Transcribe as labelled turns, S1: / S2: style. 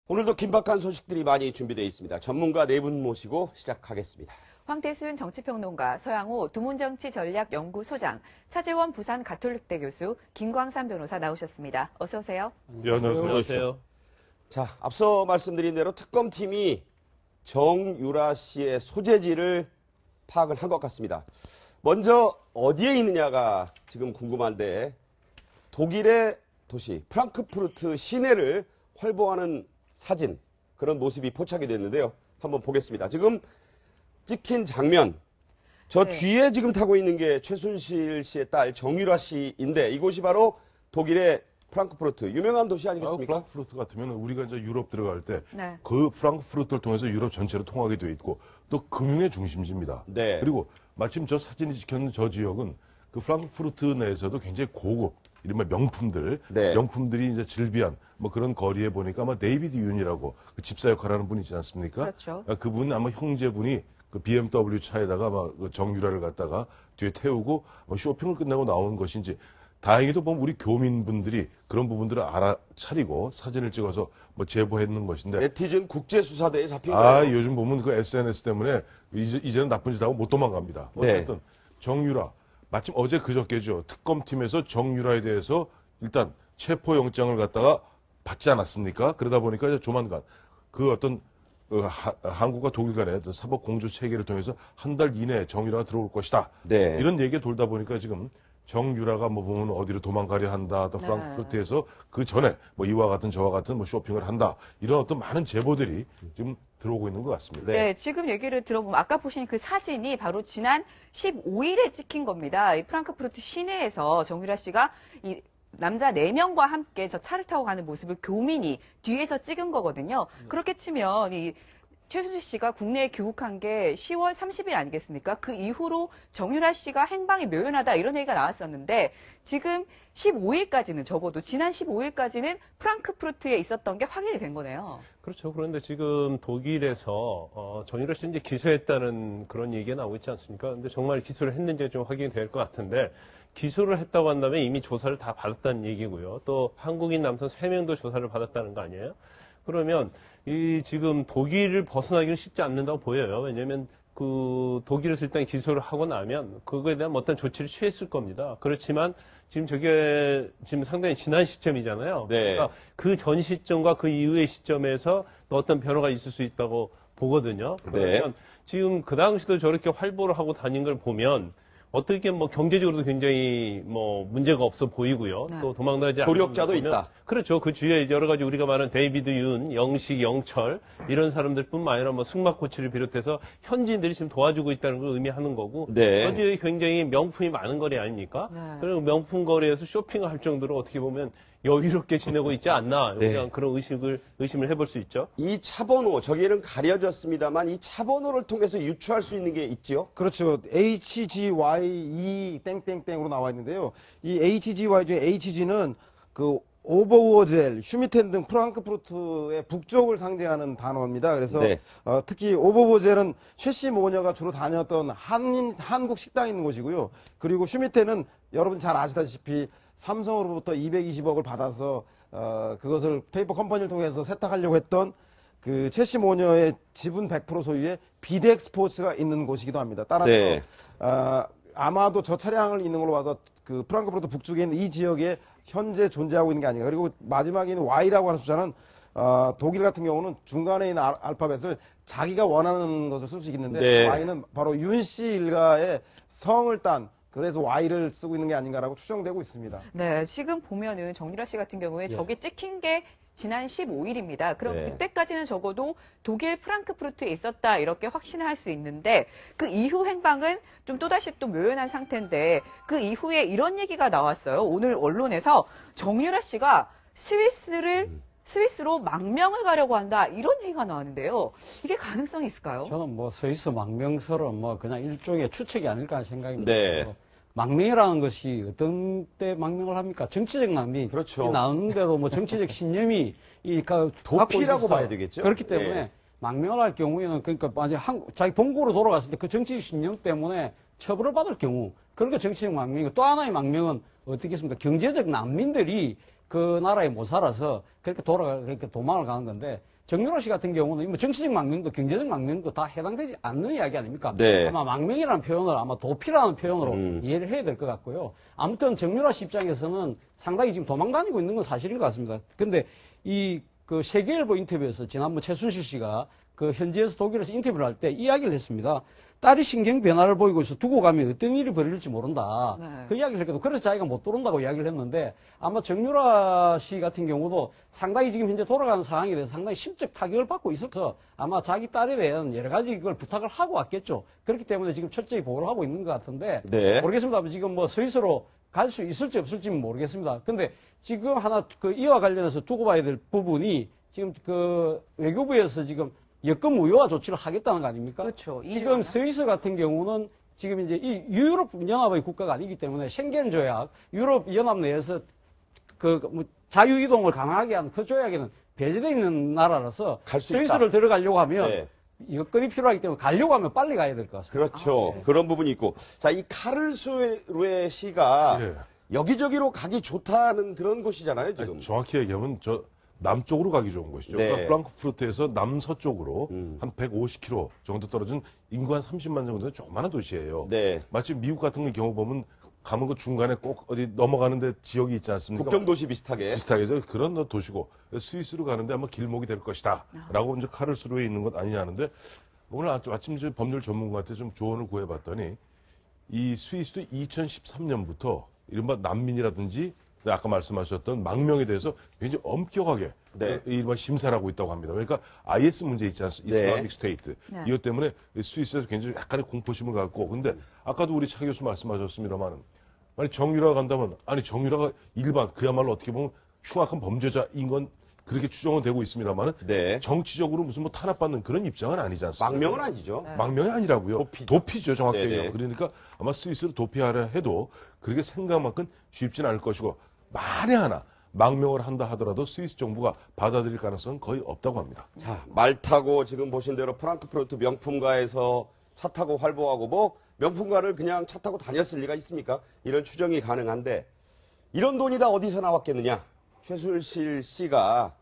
S1: 오늘도 긴박한 소식들이 많이 준비되어 있습니다. 전문가 네 분 모시고 시작하겠습니다.
S2: 황태순 정치평론가, 서양호 두문정치전략연구소장, 차재원 부산 가톨릭대 교수, 김광삼 변호사 나오셨습니다. 어서 오세요.
S3: 네, 안녕하세요.
S1: 자, 앞서 말씀드린 대로 특검팀이 정유라 씨의 소재지를 파악을 한 것 같습니다. 먼저 어디에 있느냐가 지금 궁금한데 독일의 도시 프랑크푸르트 시내를 활보하는 사진, 그런 모습이 포착이 됐는데요. 한번 보겠습니다. 지금 찍힌 장면, 저 뒤에 지금 타고 있는 게 최순실 씨의 딸 정유라 씨인데 이곳이 바로 독일의 프랑크푸르트, 유명한 도시 아니겠습니까?
S3: 프랑크푸르트 같으면 우리가 이제 유럽 들어갈 때
S2: 네.
S3: 그 프랑크푸르트를 통해서 유럽 전체로 통하게 돼 있고 또 금융의 중심지입니다.
S1: 네.
S3: 그리고 마침 저 사진이 찍혔는 저 지역은 그 프랑크푸르트 내에서도 굉장히 고급, 이른바 명품들,
S1: 네.
S3: 명품들이 이제 즐비한 뭐 그런 거리에 보니까 아마 데이비드 윤이라고 그 집사 역할하는 분이 있지 않습니까?
S2: 그렇죠.
S3: 그분 아마 형제분이 그 BMW 차에다가 막 그 정유라를 갖다가 뒤에 태우고 쇼핑을 끝나고 나온 것인지, 다행히도 보면 우리 교민분들이 그런 부분들을 알아차리고 사진을 찍어서 뭐 제보했는 것인데.
S1: 네티즌 국제수사대에 잡힌 거예요.
S3: 요즘 보면 그 SNS 때문에 이제는 나쁜 짓 하고 못 도망갑니다.
S1: 네.
S3: 어쨌든 정유라, 마침 어제 그저께죠. 특검팀에서 정유라에 대해서 일단 체포영장을 갖다가 받지 않았습니까? 그러다 보니까 이제 조만간 그 어떤 한국과 독일 간의 어떤 사법 공조 체계를 통해서 한 달 이내에 정유라가 들어올 것이다.
S1: 네.
S3: 이런 얘기가 돌다 보니까 지금 정유라가 뭐 보면 어디로 도망가려 한다, 또
S2: 네.
S3: 프랑크푸르트에서 그 전에 뭐 이와 같은 저와 같은 뭐 쇼핑을 한다, 이런 어떤 많은 제보들이 지금 들어오고 있는 것 같습니다.
S2: 네, 지금 얘기를 들어보면 아까 보신 그 사진이 바로 지난 15일에 찍힌 겁니다. 이 프랑크푸르트 시내에서 정유라 씨가 이 남자 4명과 함께 저 차를 타고 가는 모습을 교민이 뒤에서 찍은 거거든요. 그렇게 치면 이 최순실 씨가 국내에 귀국한 게 10월 30일 아니겠습니까? 그 이후로 정유라 씨가 행방이 묘연하다 이런 얘기가 나왔었는데 지금 15일까지는 적어도 지난 15일까지는 프랑크푸르트에 있었던 게 확인이 된 거네요.
S4: 그렇죠. 그런데 지금 독일에서 정유라 씨 이제 기소했다는 그런 얘기가 나오고 있지 않습니까? 근데 정말 기소를 했는지 좀 확인이 될 것 같은데, 기소를 했다고 한다면 이미 조사를 다 받았다는 얘기고요. 또 한국인 남성 3명도 조사를 받았다는 거 아니에요? 그러면 이 지금 독일을 벗어나기는 쉽지 않는다고 보여요. 왜냐하면 그 독일에서 일단 기소를 하고 나면 그거에 대한 어떤 조치를 취했을 겁니다. 그렇지만 지금 저게 지금 상당히 지난 시점이잖아요.
S1: 네.
S4: 그러니까 그 전 시점과 그 이후의 시점에서 또 어떤 변화가 있을 수 있다고 보거든요. 그러면 지금 그 당시도 저렇게 활보를 하고 다닌 걸 보면 어떻게 뭐 경제적으로도 굉장히 뭐 문제가 없어 보이고요.
S2: 네.
S4: 또 도망다니지 않는
S1: 조력자도
S4: 거 보면
S1: 있다.
S4: 그렇죠. 그 주위에 여러 가지 우리가 말하는 데이비드 윤, 영식, 영철 이런 사람들뿐만 아니라 뭐 승막 코치를 비롯해서 현지인들이 지금 도와주고 있다는 걸 의미하는 거고.
S1: 네.
S4: 어제 굉장히 명품이 많은 거리 아닙니까?
S2: 네.
S4: 그리고 명품 거리에서 쇼핑을 할 정도로 어떻게 보면 여유롭게 지내고 있지 않나,
S1: 네.
S4: 그냥 그런 의심을 해볼 수 있죠.
S1: 이 차번호, 저기에는 가려졌습니다만 이 차번호를 통해서 유추할 수 있는 게 있죠?
S5: 그렇죠. HGY2 땡땡땡으로 나와 있는데요. 이 HGY 중에 HG는 그 오버우어젤, 슈미텐 등 프랑크푸르트의 북쪽을 상징하는 단어입니다. 그래서
S1: 네.
S5: 특히 오버우어젤은 최씨 모녀가 주로 다녔던 한국 식당이 있는 곳이고요. 그리고 슈미텐은 여러분 잘 아시다시피 삼성으로부터 220억을 받아서 그것을 페이퍼 컴퍼니를 통해서 세탁하려고 했던 그 최씨 모녀의 지분 100% 소유의 비덱 스포츠가 있는 곳이기도 합니다. 따라서
S1: 네.
S5: 아마도 저 차량을 있는 걸로 봐서 그 프랑크푸르트 북쪽에 있는 이 지역에 현재 존재하고 있는 게 아닌가. 그리고 마지막에 있는 Y라고 하는 숫자는 독일 같은 경우는 중간에 있는 알파벳을 자기가 원하는 것을 쓸 수 있는데
S1: 네.
S5: Y는 바로 윤 씨 일가의 성을 딴, 그래서 Y를 쓰고 있는 게 아닌가라고 추정되고 있습니다.
S2: 네, 지금 보면은 정유라 씨 같은 경우에 저게 찍힌 게 지난 15일입니다. 그럼
S1: 네.
S2: 그때까지는 적어도 독일 프랑크푸르트에 있었다 이렇게 확신을 할 수 있는데 그 이후 행방은 좀 또다시 또 묘연한 상태인데 그 이후에 이런 얘기가 나왔어요. 오늘 언론에서 정유라 씨가 스위스로 망명을 가려고 한다 이런 얘기가 나왔는데요. 이게 가능성이 있을까요?
S6: 저는 뭐 스위스 망명설은 뭐 그냥 일종의 추측이 아닐까 생각입니다.
S1: 네.
S6: 망명이라는 것이 어떤 때 망명을 합니까? 정치적 망명이
S1: 그렇죠.
S6: 나오는데도 뭐 정치적 신념이
S1: 도피라고 봐야 되겠죠?
S6: 그렇기 때문에
S1: 네.
S6: 망명을 할 경우에는 그러니까 만약 자기 본국으로 돌아갔을 때 그 정치적 신념 때문에 처벌을 받을 경우, 그러니까 정치적 망명이고, 또 하나의 망명은 어떻겠습니까? 경제적 난민들이 그 나라에 못 살아서 그렇게 그렇게 도망을 가는 건데, 정유라 씨 같은 경우는 뭐 정치적 망명도 경제적 망명도 다 해당되지 않는 이야기 아닙니까?
S1: 네.
S6: 아마 망명이라는 표현을 아마 도피라는 표현으로 이해를 해야 될 것 같고요. 아무튼 정유라 씨 입장에서는 상당히 지금 도망다니고 있는 건 사실인 것 같습니다. 근데 이 그 세계일보 인터뷰에서 지난번 최순실 씨가 그 현지에서 독일에서 인터뷰를 할 때 이야기를 했습니다. 딸이 신경 변화를 보이고 있어 두고 가면 어떤 일이 벌어질지 모른다.
S2: 네.
S6: 그 이야기를 했거든요. 그래서 자기가 못 들어온다고 이야기를 했는데 아마 정유라 씨 같은 경우도 상당히 지금 현재 돌아가는 상황에 대해서 상당히 심적 타격을 받고 있어서 아마 자기 딸에 대한 여러 가지 그걸 부탁을 하고 왔겠죠. 그렇기 때문에 지금 철저히 보호를 하고 있는 것 같은데
S1: 네.
S6: 모르겠습니다. 지금 뭐 스위스로 갈 수 있을지 없을지는 모르겠습니다. 근데 지금 하나 그 이와 관련해서 두고 봐야 될 부분이 지금 그 외교부에서 지금 여권 무효화 조치를 하겠다는 거 아닙니까?
S2: 그렇죠.
S6: 지금 스위스 같은 경우는 지금 이제 이 유럽 연합의 국가가 아니기 때문에 쉥겐 조약, 유럽 연합 내에서 뭐 자유 이동을 강하게 하는 그 조약에는 배제되어 있는 나라라서
S1: 갈수
S6: 스위스를
S1: 있다.
S6: 들어가려고 하면
S1: 네.
S6: 여건이 필요하기 때문에 가려고 하면 빨리 가야 될 것 같습니다.
S1: 그렇죠. 그런 부분이 있고. 자, 이 카를스루에 시가
S3: 예.
S1: 여기저기로 가기 좋다는 그런 곳이잖아요, 지금.
S3: 아니, 정확히 얘기하면 저 남쪽으로 가기 좋은 곳이죠.
S1: 네.
S3: 그러니까 프랑크푸르트에서 남서쪽으로
S1: 음.
S3: 한 150km 정도 떨어진 인구 한 30만 정도의 조그마한 도시예요.
S1: 네.
S3: 마치 미국 같은 경우 보면 가면 그 중간에 꼭 어디 넘어가는데 지역이 있지 않습니까?
S1: 국경도시 비슷하게.
S3: 비슷하게 그런 도시고 스위스로 가는데 아마 길목이 될 것이다 라고 이제 카를스루에 있는 것 아니냐 하는데 오늘 아침 이제 법률 전문가한테 좀 조언을 구해봤더니 이 스위스도 2013년부터 이른바 난민이라든지 아까 말씀하셨던 망명에 대해서 굉장히 엄격하게
S1: 네.
S3: 일반 심사를 하고 있다고 합니다. 그러니까 IS 문제 있지 않습니까?
S1: 네.
S3: 이슬라믹 스테이트.
S2: 네.
S3: 이것 때문에 스위스에서 굉장히 약간의 공포심을 갖고 근데 아까도 우리 차 교수 말씀하셨습니다만 아니 정유라가 간다면 아니 정유라가 일반 그야말로 어떻게 보면 흉악한 범죄자인 건 그렇게 추정은 되고 있습니다만
S1: 네.
S3: 정치적으로 무슨 뭐 탄압받는 그런 입장은 아니지 않습니까?
S1: 망명은 아니죠.
S3: 망명이 아니라고요.
S1: 도피죠.
S3: 정확히
S1: 네네.
S3: 얘기하면. 그러니까 아마 스위스를 도피하려 해도 그렇게 생각만큼 쉽지는 않을 것이고 만에 하나 망명을 한다 하더라도 스위스 정부가 받아들일 가능성은 거의 없다고 합니다.
S1: 자, 말 타고 지금 보신 대로 프랑크푸르트 명품가에서 차 타고 활보하고 뭐 명품가를 그냥 차 타고 다녔을 리가 있습니까? 이런 추정이 가능한데 이런 돈이 다 어디서 나왔겠느냐? 최순실 씨가